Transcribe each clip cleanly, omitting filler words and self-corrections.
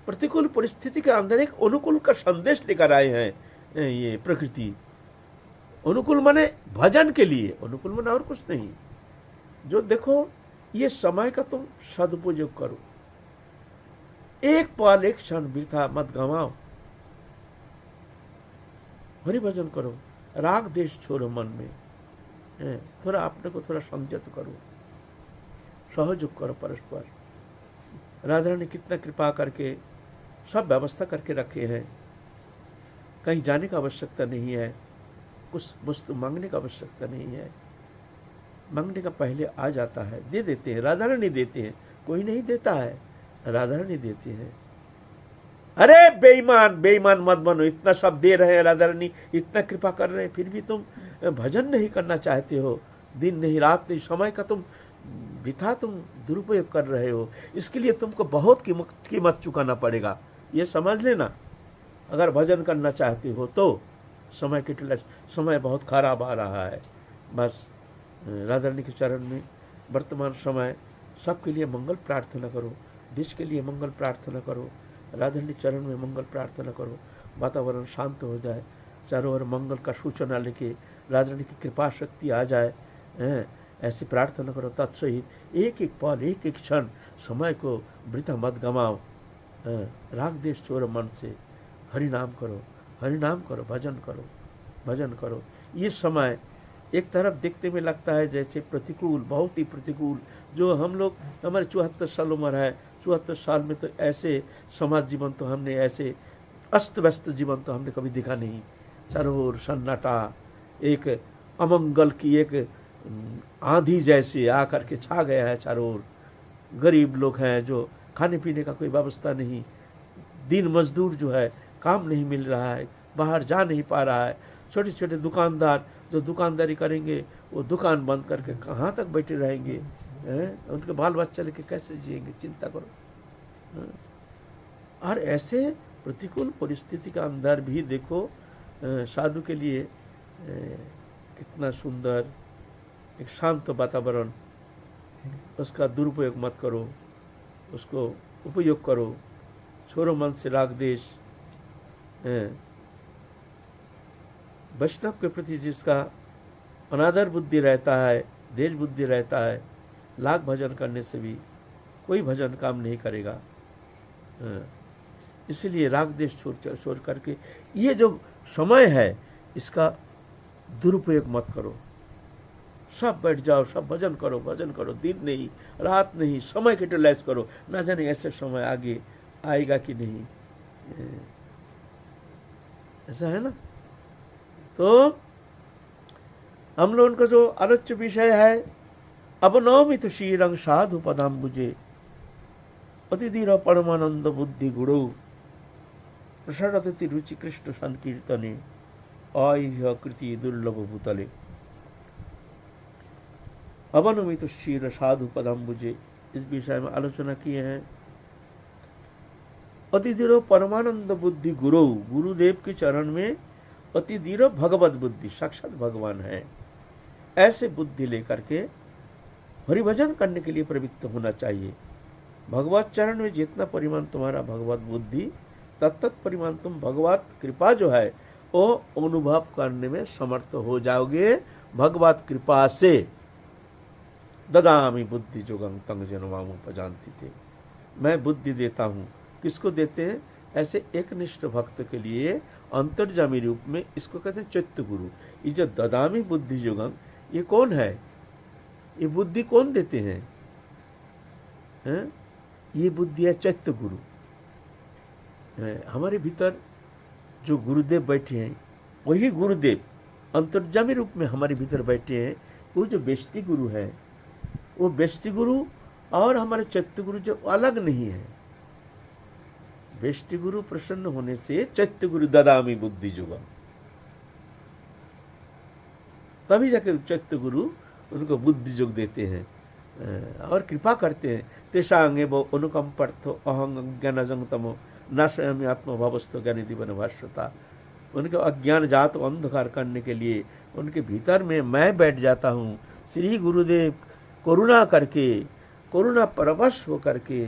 प्रतिकूल परिस्थिति के अंदर एक अनुकूल का संदेश लेकर आए हैं ये प्रकृति। अनुकूल माने भजन के लिए, अनुकूल माने और कुछ नहीं। जो देखो ये समय का तुम सदुपयोग करो, एक पल एक क्षण वृथा मत गंवाओ, हरि भजन करो, राग देश छोड़ो मन में, थोड़ा अपने को थोड़ा संयत करो, सहयोग करो परस्पर। राधा ने कितना कृपा करके सब व्यवस्था करके रखे हैं, कहीं जाने का आवश्यकता नहीं है, कुछ वस्तु मांगने का आवश्यकता नहीं है। मांगने का पहले आ जाता है, दे देते हैं। राधा रानी देते हैं, कोई नहीं देता है, राधा रानी देती है। अरे बेईमान बेईमान मत बनो, इतना सब दे रहे हैं राधा रानी, इतना कृपा कर रहे हैं, फिर भी तुम भजन नहीं करना चाहते हो। दिन नहीं रात नहीं, समय का तुम वृथा तुम दुरुपयोग कर रहे हो। इसके लिए तुमको बहुत कीमत चुकाना पड़ेगा, ये समझ लेना। अगर भजन करना चाहते हो तो समय के समय बहुत खराब आ रहा है। बस राधा रानी के चरण में वर्तमान समय सबके लिए मंगल प्रार्थना करो, देश के लिए मंगल प्रार्थना करो, राधा रानी चरण में मंगल प्रार्थना करो, वातावरण शांत हो जाए, चारों ओर मंगल का सूचना लेके राधा रानी की कृपा शक्ति आ जाए, ऐसी प्रार्थना करो। तत्सहित एक एक पल एक एक क्षण समय को वृथा मत गंवाओ, राग देश छोड़ो मन से, हरि नाम करो, हरि नाम करो, भजन करो, भजन करो। ये समय एक तरफ देखते में लगता है जैसे प्रतिकूल, बहुत ही प्रतिकूल। जो हम लोग हमारे 74 साल उम्र है, 74 साल में तो ऐसे समाज जीवन तो हमने, ऐसे अस्त व्यस्त जीवन तो हमने कभी देखा नहीं। चारों ओर सन्नाटा, एक अमंगल की एक आंधी जैसे आकर के छा गया है चारों ओर। गरीब लोग हैं जो खाने पीने का कोई व्यवस्था नहीं, दिन मजदूर जो है काम नहीं मिल रहा है, बाहर जा नहीं पा रहा है। छोटे छोटे दुकानदार जो दुकानदारी करेंगे वो दुकान बंद करके कहाँ तक बैठे रहेंगे, उनके बाल बच्चे लेके कैसे जिएंगे, चिंता करो। और ऐसे प्रतिकूल परिस्थिति के अंदर भी देखो साधु के लिए कितना सुंदर एक शांत वातावरण, उसका दुरुपयोग मत करो, उसको उपयोग करो। छोड़ो मन से राग देश। वैष्णव के प्रति जिसका अनादर बुद्धि रहता है, देश बुद्धि रहता है, लाख भजन करने से भी कोई भजन काम नहीं करेगा। इसलिए राग देश छोड़ करके ये जो समय है इसका दुरुपयोग मत करो। सब बैठ जाओ, सब भजन करो, भजन करो, दिन नहीं रात नहीं, समय के यूटिलाइज करो। ना जाने ऐसे समय आगे आएगा कि नहीं, ऐसा है ना। तो हम लोगों का जो आलोच्य विषय है, अब नवमी तो श्रीरंग साधु पदाम्बुजे अतिधीर परमानंद बुद्धि गुणौ प्रसारति रुचि कृष्ण संकीर्तने आह्य कृति दुर्लभ भूतले। अवनमित क्षीर साधु पदाम्बुजे, इस विषय में आलोचना किए हैं। अतिधीर परमानंद बुद्धि गुरु, गुरुदेव के चरण में अतिधीर भगवत बुद्धि, साक्षात भगवान है, ऐसे बुद्धि लेकर के हरिभजन करने के लिए प्रवृत्त होना चाहिए। भगवत चरण में जितना परिमाण तुम्हारा भगवत बुद्धि, तत्त परिमाण तुम भगवत कृपा जो है वो अनुभव करने में समर्थ हो जाओगे। भगवत कृपा से ददामी बुद्धि जोगं तंग जनवामु पजानती थे, मैं बुद्धि देता हूँ। किसको देते हैं? ऐसे एकनिष्ठ भक्त के लिए अंतर्जामी रूप में। इसको कहते हैं चैत्य गुरु। ये जो ददामी बुद्धि जोगं, ये कौन है? ये बुद्धि कौन देते हैं? ये बुद्धि है चैत्य गुरु। हमारे भीतर जो गुरुदेव बैठे हैं वही गुरुदेव अंतर्जामी रूप में हमारे भीतर बैठे हैं। वो जो व्यष्टि गुरु है, वो व्यष्टि गुरु और हमारे चैत्य गुरु जो अलग नहीं है। व्यष्टि गुरु प्रसन्न होने से चैत्य गुरु ददामी बुद्धि जोगं, तभी जाकर चैत्य गुरु उनको बुद्धि योग देते हैं और कृपा करते हैं। तेषांगे वो अनुकंपर्थो अहं ज्ञानजं तमो नाशयामि आत्मभावस्थो ज्ञानी दिवन भाष्यता। उनके अज्ञान जात अंधकार करने के लिए उनके भीतर में मैं बैठ जाता हूँ। श्री गुरुदेव करुणा करके, करुणा परवश होकर के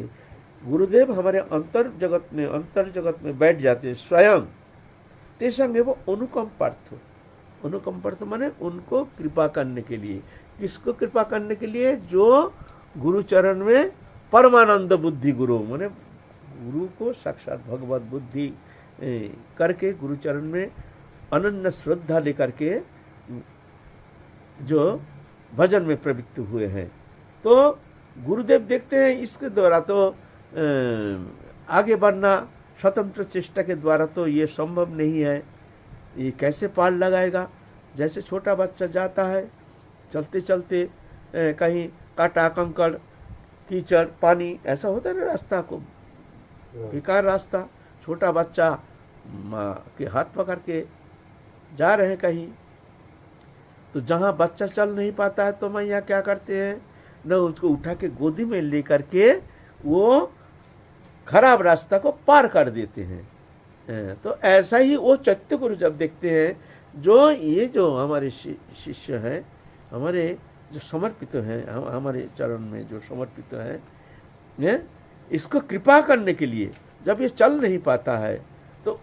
गुरुदेव हमारे अंतर जगत में बैठ जाते हैं स्वयं। तेषांग एवं अनुकंपार्थ, अनुकंपार्थ माने उनको कृपा करने के लिए। किसको कृपा करने के लिए? जो गुरु चरण में परमानंद बुद्धि गुरु, माने गुरु को साक्षात भगवत बुद्धि करके गुरु चरण में अनन्य श्रद्धा लेकर के जो भजन में प्रवृत्त हुए हैं। तो गुरुदेव देखते हैं इसके द्वारा तो आगे बढ़ना स्वतंत्र चेष्टा के द्वारा तो ये संभव नहीं है। ये कैसे पार लगाएगा? जैसे छोटा बच्चा जाता है चलते चलते कहीं कांटा कंकड़ कीचड़ पानी ऐसा होता है ना, रास्ता को बेकार रास्ता, छोटा बच्चा माँ के हाथ पकड़ के जा रहे हैं कहीं, तो जहाँ बच्चा चल नहीं पाता है तो मैया क्या करते हैं न, उसको उठा के गोदी में लेकर के वो खराब रास्ता को पार कर देते हैं। तो ऐसा ही वो चैत्य गुरु जब देखते हैं जो ये जो हमारे शिष्य हैं, हमारे जो समर्पित हैं, हमारे चरण में जो समर्पित हैं, इसको कृपा करने के लिए जब ये चल नहीं पाता है तो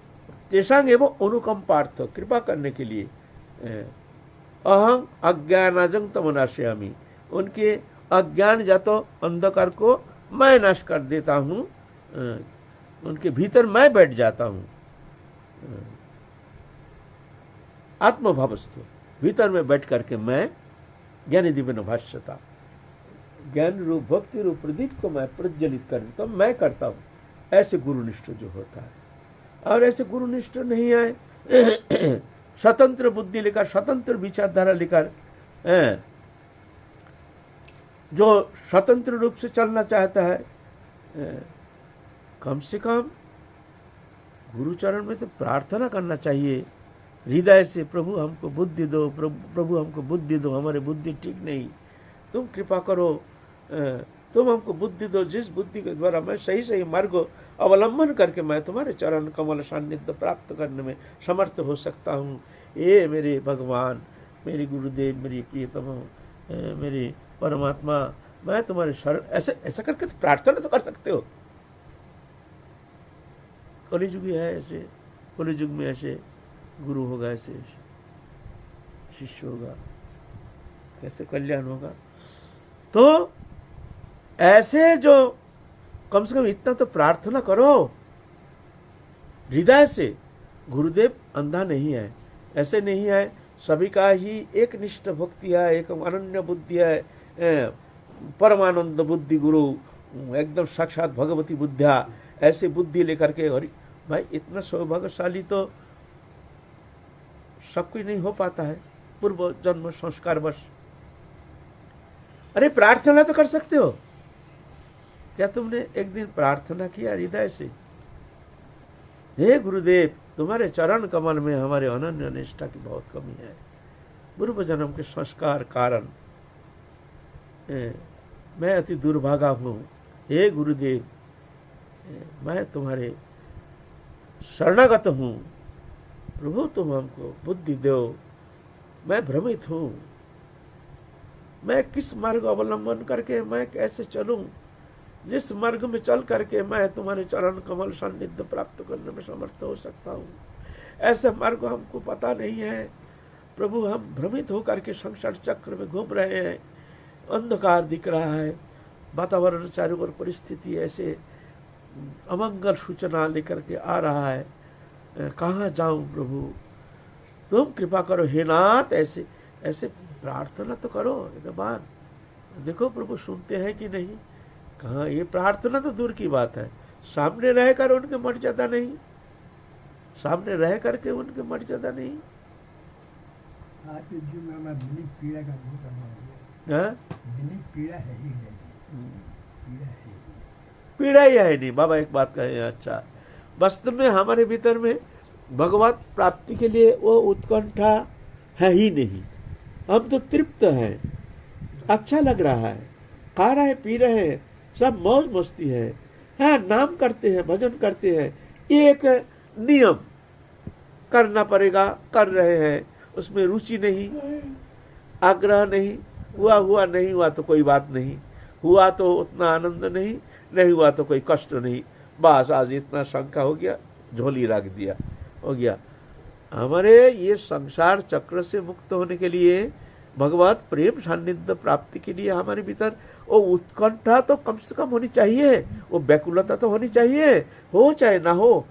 तेषांग एवं अनुकंपार्थ, कृपा करने के लिए अहं अज्ञानाजं तमनाशयामि, उनके अज्ञान जातो अंधकार को मैं नाश कर देता हूँ, उनके भीतर मैं बैठ जाता हूँ। आत्मभावस्थो, भीतर में बैठ करके मैं ज्ञानी दिव्य भाष्यता, ज्ञान रूप भक्ति रूप प्रदीप को मैं प्रज्वलित कर देता हूँ, मैं करता हूँ। ऐसे गुरुनिष्ठ जो होता है, और ऐसे गुरुनिष्ठ नहीं है स्वतंत्र बुद्धि लेकर, स्वतंत्र विचारधारा लेकर, जो स्वतंत्र रूप से चलना चाहता है, कम से कम गुरुचरण में तो प्रार्थना करना चाहिए हृदय से, प्रभु हमको बुद्धि दो, प्रभु हमको बुद्धि दो, हमारे बुद्धि ठीक नहीं, तुम कृपा करो, तुम हमको बुद्धि दो, जिस बुद्धि के द्वारा मैं सही सही मार्ग अवलंबन करके मैं तुम्हारे चरण कमल सान्निध्य प्राप्त करने में समर्थ हो सकता हूँ। ये मेरे भगवान, मेरे गुरुदेव, मेरी प्रियतम, मेरे परमात्मा, मैं तुम्हारे शरण, ऐसा करके तो प्रार्थना तो कर सकते हो। कलियुग है ऐसे, कलियुग में ऐसे गुरु होगा, ऐसे शिष्य होगा, कैसे कल्याण होगा। तो ऐसे जो कम से कम इतना तो प्रार्थना करो हृदय से। गुरुदेव अंधा नहीं है, ऐसे नहीं है, सभी का ही एक निष्ठ भक्ति है, एक अनन्य बुद्धि है, परमानंद बुद्धि गुरु, एकदम साक्षात भगवती बुद्धिया, ऐसे बुद्धि लेकर के। और भाई इतना सौभाग्यशाली तो सब कोई नहीं हो पाता है पूर्व जन्म संस्कार बस। अरे प्रार्थना तो कर सकते हो। क्या तुमने एक दिन प्रार्थना किया हृदय से, हे गुरुदेव तुम्हारे चरण कमल में हमारे अनन्य निष्ठा की बहुत कमी है, पूर्व जन्म के संस्कार कारण मैं अति दुर्भागा हूँ, हे गुरुदेव मैं तुम्हारे शरणागत हूँ, प्रभु तुम हमको बुद्धि दो, मैं भ्रमित हूँ, मैं किस मार्ग अवलंबन करके मैं कैसे चलूं, जिस मार्ग में चल करके मैं तुम्हारे चरण कमल सान्निध्य प्राप्त करने में समर्थ हो सकता हूँ, ऐसा मार्ग हमको पता नहीं है प्रभु। हम भ्रमित होकर के संसार चक्र में घूम रहे हैं, अंधकार दिख रहा है, वातावरण चारों ओर परिस्थिति ऐसे अमंगल सूचना लेकर के आ रहा है, कहाँ जाऊं प्रभु, तुम कृपा करो हे नाथ। ऐसे ऐसे प्रार्थना तो करो एक बार, देखो प्रभु सुनते हैं कि नहीं। कहाँ, ये प्रार्थना तो दूर की बात है, सामने रहकर उनके मर्यादा नहीं, सामने रह करके उनके मर्यादा नहीं। पीड़ा का पीड़ा है ही नहीं, पीड़ा ही है नहीं। बाबा एक बात कहे, अच्छा वास्तव में हमारे भीतर में भगवत प्राप्ति के लिए वो उत्कंठा है ही नहीं। हम तो तृप्त हैं, अच्छा लग रहा है, खा रहे पी रहे हैं, सब मौज मस्ती है, हाँ नाम करते हैं, भजन करते हैं, ये एक नियम करना पड़ेगा, कर रहे हैं, उसमें रुचि नहीं, आग्रह नहीं, हुआ नहीं हुआ तो कोई बात नहीं, हुआ तो उतना आनंद नहीं, नहीं हुआ तो कोई कष्ट नहीं, बस आज इतना शंका हो गया, झोली रख दिया, हो गया। हमारे ये संसार चक्र से मुक्त होने के लिए, भगवत प्रेम सान्निध्य प्राप्ति के लिए हमारे भीतर वो उत्कंठा तो कम से कम होनी चाहिए, वो व्याकुलता तो होनी चाहिए, हो चाहे ना हो।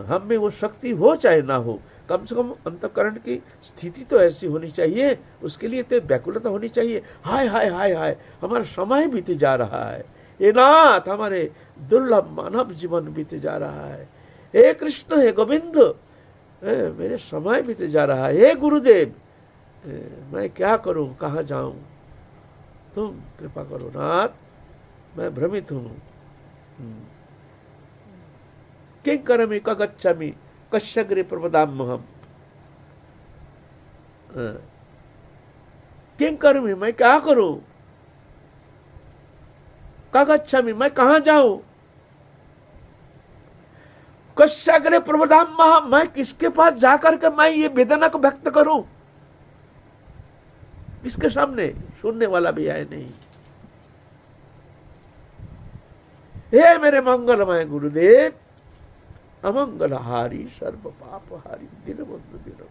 हम में वो शक्ति हो चाहे ना हो, कम से कम अंतःकरण की स्थिति तो ऐसी होनी चाहिए, उसके लिए तो व्याकुलता होनी चाहिए। हाय हाय हाय हाय, हमारा समय बीते जा रहा है, ये नाथ हमारे दुर्लभ मानव जीवन बीते जा रहा है, हे कृष्ण हे गोविंद, मेरे समय बीते जा रहा है, हे गुरुदेव मैं क्या करूं, कहाँ जाऊं, तुम कृपा करो नाथ, मैं भ्रमित हूं। किं करमि क गच्छामि कस्यग्रे प्रपदाम्यहम्, किं करमि मैं क्या करूं, क गच्छामि मैं कहाँ जाऊं, कस्यग्रे प्रपदाम्यहम् मैं किसके पास जाकर के मैं ये वेदना को व्यक्त करूं, किसके सामने, सुनने वाला भी है नहीं। हे मेरे मंगलमय गुरुदेव, अमंगलहारी सर्व पापहारी दीनबंधु दीनो,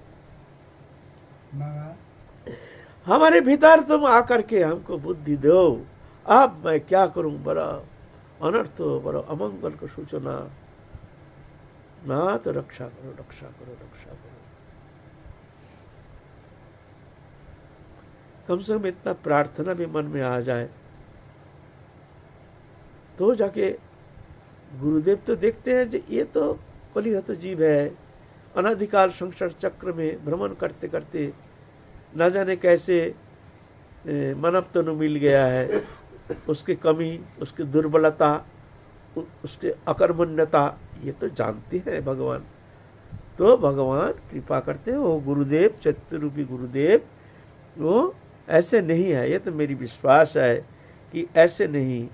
हमारे भीतर तुम आकर के हमको बुद्धि दो, अब मैं क्या करूं, बड़ा अनर्थ हो, बड़ा अमंगल को सूचना, ना तो रक्षा करो रक्षा करो रक्षा करो। कम से कम इतना प्रार्थना भी मन में आ जाए तो जाके गुरुदेव तो देखते हैं कि ये तो कलिहत जीव है, अनादिकाल संसार चक्र में भ्रमण करते करते न जाने कैसे मानव तनु मिल गया है, उसकी कमी, उसकी दुर्बलता, उसके अकर्मण्यता ये तो जानते हैं भगवान। तो भगवान कृपा करते हैं, वो गुरुदेव चैतन्य रूपी गुरुदेव वो ऐसे नहीं है, ये तो मेरी विश्वास है कि ऐसे नहीं,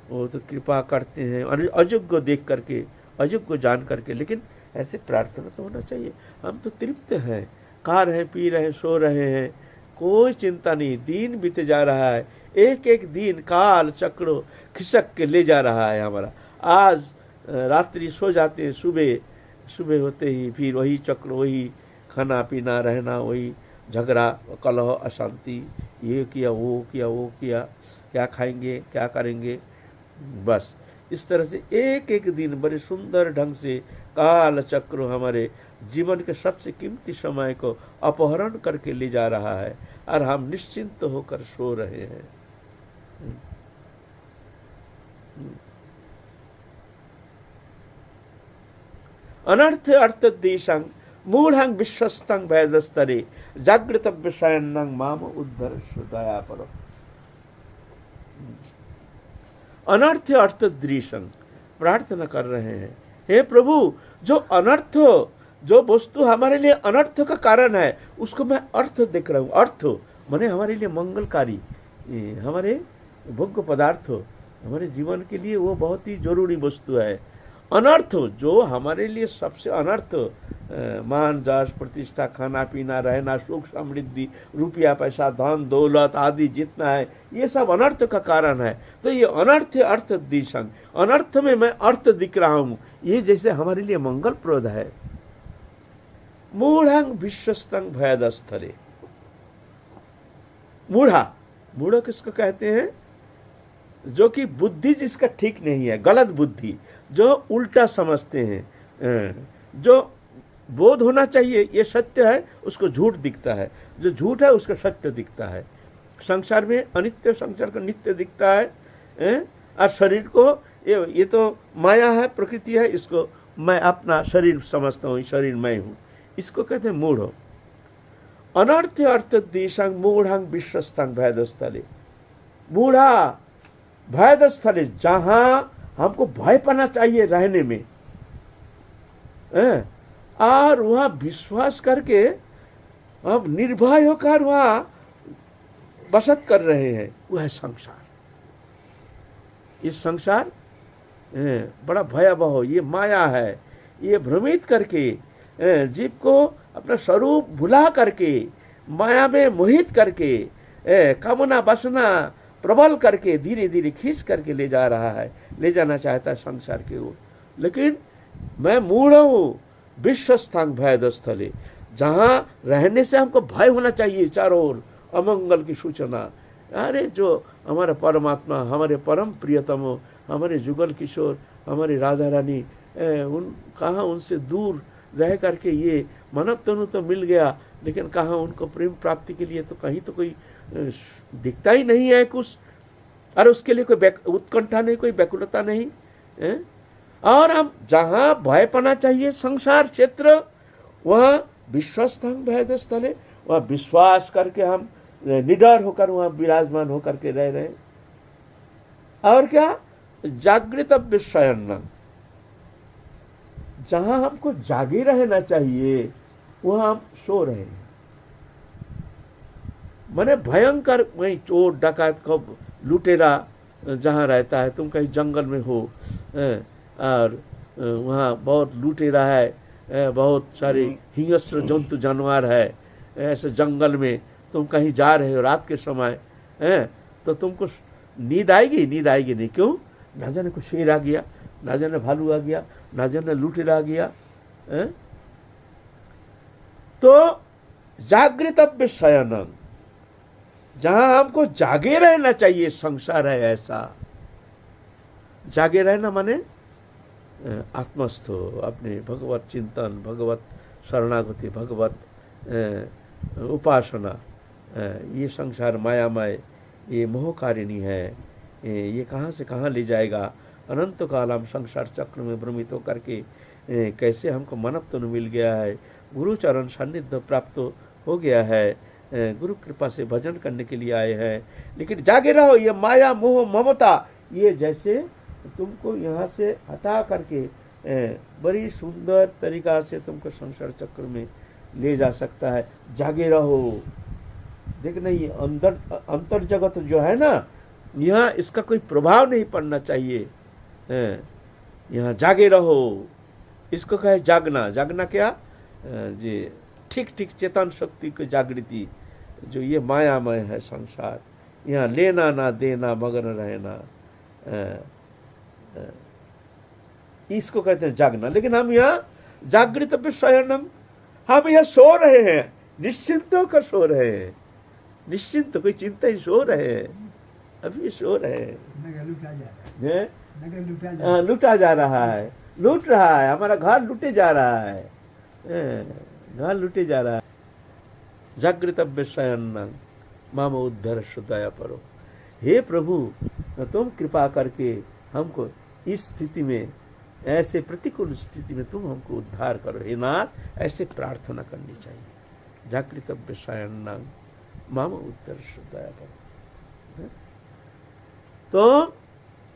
वो तो कृपा करते हैं अयोग्य देख करके, अयोग्य जान करके, लेकिन ऐसे प्रार्थना तो होना चाहिए। हम तो तृप्त हैं, खा रहे हैं, पी रहे हैं, सो रहे हैं, कोई चिंता नहीं, दिन बीते जा रहा है, एक एक दिन काल चक्रों खिसक के ले जा रहा है हमारा। आज रात्रि सो जाते हैं, सुबह होते ही फिर वही चक्र, वही खाना पीना रहना, वही झगड़ा कलह अशांति, ये किया वो किया वो किया, क्या खाएंगे क्या करेंगे, बस इस तरह से एक एक दिन बड़े सुंदर ढंग से काल चक्र हमारे जीवन के सबसे कीमती समय को अपहरण करके ले जा रहा है और हम निश्चिंत होकर सो रहे हैं। अनर्थ अर्थ देशं मूढ़ं विश्वस्तं वैदस्तरे जागृत विषयन्नं माम उद्धर दया पर। अनर्थ अर्थ दृशं प्रार्थना कर रहे हैं, हे प्रभु जो अनर्थ, जो वस्तु हमारे लिए अनर्थ का कारण है उसको मैं अर्थ देख रहा हूँ। अर्थ माने हमारे लिए मंगलकारी, हमारे भोग्य पदार्थ हमारे जीवन के लिए वो बहुत ही जरूरी वस्तु है। अनर्थ जो हमारे लिए सबसे अनर्थ, मान जश प्रतिष्ठा, खाना पीना, रहना, सुख समृद्धि, रुपया पैसा धन दौलत आदि जितना है ये सब अनर्थ का कारण है। तो ये अनर्थ अर्थ दिशंग, अनर्थ में मैं अर्थ दिख रहा हूँ, ये जैसे हमारे लिए मंगलप्रद है। मूढ़ं विश्वस्तं भयदस्थले, मूढ़ा, मूढ़ किसको कहते हैं, जो कि बुद्धि जिसका ठीक नहीं है, गलत बुद्धि, जो उल्टा समझते हैं, जो बोध होना चाहिए ये सत्य है उसको झूठ दिखता है, जो झूठ है उसको सत्य दिखता है। संसार में अनित्य संसार को नित्य दिखता है, और शरीर को ये तो माया है, प्रकृति है, इसको मैं अपना शरीर समझता हूँ, शरीर मैं हूँ, इसको कहते हैं मूढ़। अनर्थ अर्थ देशं मूढ़ं विश्वस्तं भयदस्थले, मूढ़ा भयदस्थले, जहाँ हमको भय पाना चाहिए रहने में, और वहाँ विश्वास करके अब निर्भय होकर वहाँ बसत कर रहे हैं, वह है संसार। इस संसार बड़ा भयावह, ये माया है, ये भ्रमित करके जीव को अपना स्वरूप भुला करके, माया में मोहित करके, कामना वासना प्रबल करके धीरे धीरे खींच करके ले जा रहा है, ले जाना चाहता है संसार की ओर। लेकिन मैं मूढ़ हूँ विश्वस्थांग भयद स्थले, जहाँ रहने से हमको भय होना चाहिए, चारों ओर अमंगल की सूचना। अरे जो हमारा परमात्मा, हमारे परम प्रियतम हो, हमारे जुगल किशोर, हमारी राधा रानी, उन कहाँ उनसे दूर रह करके ये मानव तनु तो मिल गया, लेकिन कहाँ उनको प्रेम प्राप्ति के लिए तो कहीं तो कोई दिखता ही नहीं है कुछ। और उसके लिए कोई उत्कंठा नहीं, कोई व्याकुलता नहीं है। और हम जहाँ भय पाना चाहिए संसार क्षेत्र, वहाँ विश्वस्थांग भयद स्थले, वहाँ विश्वास करके हम निडर होकर वहाँ विराजमान होकर के रह रहे। और क्या, जागृत विषयन, जहाँ हमको जागे रहना चाहिए वहाँ हम सो रहे हैं। माने भयंकर वहीं चोर डकायत को लुटेरा जहाँ रहता है, तुम कहीं जंगल में हो और वहाँ बहुत लुटेरा है, बहुत सारे हिंस्र जंतु जानवर है, ऐसे जंगल में तुम कहीं जा रहे हो रात के समय, तो तुमको नींद आएगी? नींद आएगी नहीं। क्यों? ना जाने को शेर आ गया, ना जाने भालू आ गया, ना जाने लुटेरा आ गया। तो जागृत विषयन, जहां हमको जागे रहना चाहिए, संसार है ऐसा। जागे रहना माने आत्मस्थ हो, अपने भगवत चिंतन, भगवत शरणागति, भगवत उपासना। ये संसार मायामय, ये मोहकारिणी है, ये कहाँ से कहाँ ले जाएगा। अनंत काल हम संसार चक्र में भ्रमित होकर के कैसे हमको मानवत्व मिल गया है, गुरु चरण सान्निध्य प्राप्त हो गया है, गुरु कृपा से भजन करने के लिए आए हैं। लेकिन जागे रहो, ये माया मोह ममता ये जैसे तुमको यहाँ से हटा करके बड़ी सुंदर तरीका से तुमको संसार चक्र में ले जा सकता है। जागे रहो। देखना ये अंतर जगत जो है ना, यहाँ इसका कोई प्रभाव नहीं पड़ना चाहिए। यहाँ जागे रहो, इसको कहे जागना। जागना क्या जी, ठीक ठीक चेतन शक्ति की जागृति। जो ये मायामय है संसार, यहाँ लेना ना देना मगन रहना, इसको कहते हैं जागना। लेकिन हम यहाँ जागृत विषयनम, हम यहाँ सो रहे हैं, निश्चिंत होकर सो रहे हैं, निश्चिंत, कोई चिंता ही, सो रहे हैं, अभी सो रहे हैं। लूटा जा रहा है, लूट रहा है, हमारा घर लूटे जा रहा है, घर लूटे जा रहा है। जागृत विषयन माम उद्धर दया परो। हे प्रभु, तुम कृपा करके हमको इस स्थिति में, ऐसे प्रतिकूल स्थिति में तुम हमको उद्धार करो। हे नाथ, ऐसे प्रार्थना करनी चाहिए। जागृत विषयन माम उद्धर दया परो। तो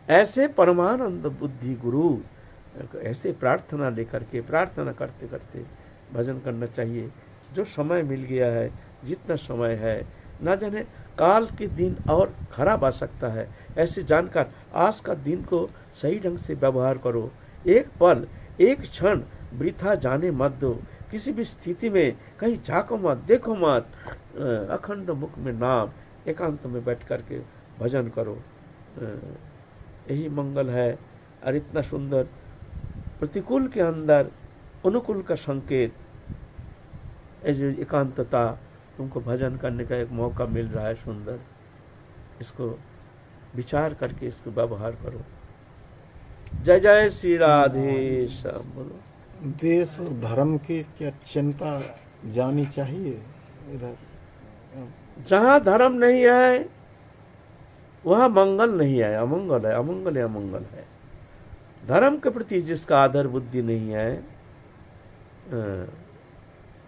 ऐसे परमानंद बुद्धि गुरु, ऐसे प्रार्थना लेकर के, प्रार्थना करते करते भजन करना चाहिए। जो समय मिल गया है, जितना समय है, ना जाने काल के दिन और खराब आ सकता है, ऐसे जानकर आज का दिन को सही ढंग से व्यवहार करो। एक पल, एक क्षण वृथा जाने मत दो। किसी भी स्थिति में कहीं झाँको मत, देखो मत। अखंड मुख में नाम, एकांत में बैठ करके भजन करो, यही मंगल है। और इतना सुंदर प्रतिकूल के अंदर अनुकूल का संकेत, ऐसे एकांतता, तुमको भजन करने का एक मौका मिल रहा है सुंदर। इसको विचार करके इसको व्यवहार करो। जय जय श्री राधे श्याम। बोलो। देश और धर्म की क्या चिंता जानी चाहिए? इधर जहाँ धर्म नहीं है वहाँ मंगल नहीं है, अमंगल है, अमंगल है, अमंगल है। धर्म के प्रति जिसका आदर बुद्धि नहीं है,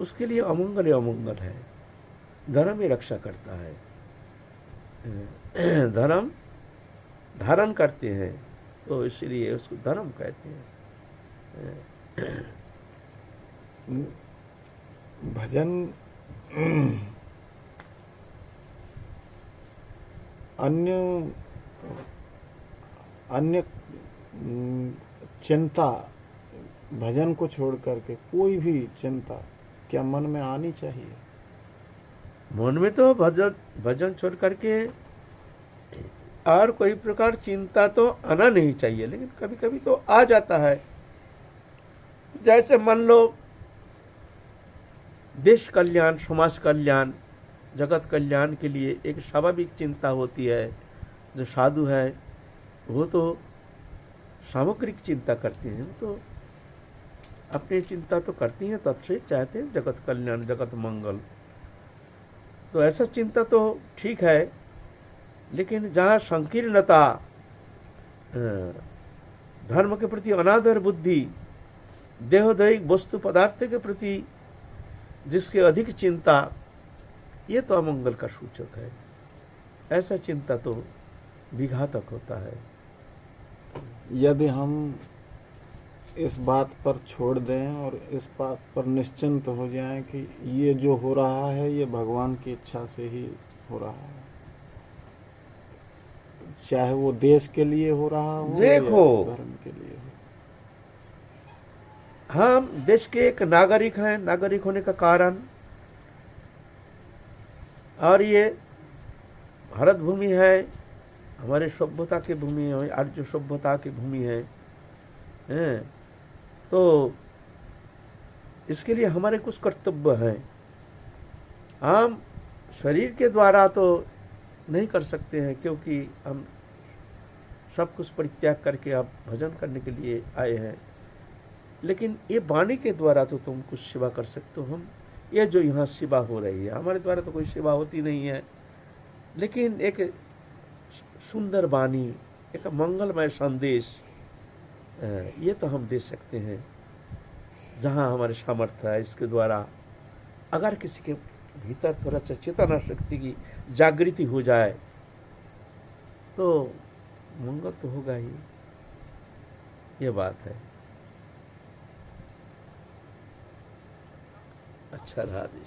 उसके लिए अमंगल ही अमंगल है। धर्म ही रक्षा करता है। धर्म धारण करते हैं तो इसलिए उसको धर्म कहते हैं। भजन अन्य चिंता, भजन को छोड़ करके कोई भी चिंता क्या मन में आनी चाहिए? मन में तो भजन छोड़ करके और कोई प्रकार चिंता तो आना नहीं चाहिए, लेकिन कभी कभी तो आ जाता है। जैसे मान लो देश कल्याण, समाज कल्याण, जगत कल्याण के लिए एक स्वाभाविक चिंता होती है। जो साधु है वो तो सामग्रिक चिंता करते हैं, वो तो अपनी चिंता तो करती हैं, तब से चाहते हैं जगत कल्याण, जगत मंगल। तो ऐसा चिंता तो ठीक है, लेकिन जहाँ संकीर्णता, धर्म के प्रति अनादर बुद्धि, देहोदैहिक वस्तु पदार्थ के प्रति जिसके अधिक चिंता, ये तो अमंगल का सूचक है। ऐसा चिंता तो विघातक होता है। यदि हम इस बात पर छोड़ दें और इस बात पर निश्चिंत हो जाएं कि ये जो हो रहा है ये भगवान की इच्छा से ही हो रहा है, चाहे वो देश के लिए हो रहा हो देखो, या धर्म के लिए हो। हम देश के एक नागरिक हैं, नागरिक होने का कारण, और ये भारत भूमि है, हमारे सभ्यता की भूमि है, आर्य सभ्यता की भूमि है, हैं? तो इसके लिए हमारे कुछ कर्तव्य हैं। हम शरीर के द्वारा तो नहीं कर सकते हैं, क्योंकि हम सब कुछ परित्याग करके अब भजन करने के लिए आए हैं। लेकिन ये वाणी के द्वारा तो तुम कुछ सेवा कर सकते हो। हम ये जो यहाँ सेवा हो रही है, हमारे द्वारा तो कोई सेवा होती नहीं है, लेकिन एक सुंदर वाणी, एक मंगलमय संदेश, ये तो हम दे सकते हैं। जहाँ हमारे सामर्थ्य है, इसके द्वारा अगर किसी के भीतर थोड़ा सा चेतना शक्ति की जागृति हो जाए तो मंगल तो होगा ही। ये बात है। अच्छा, राधे।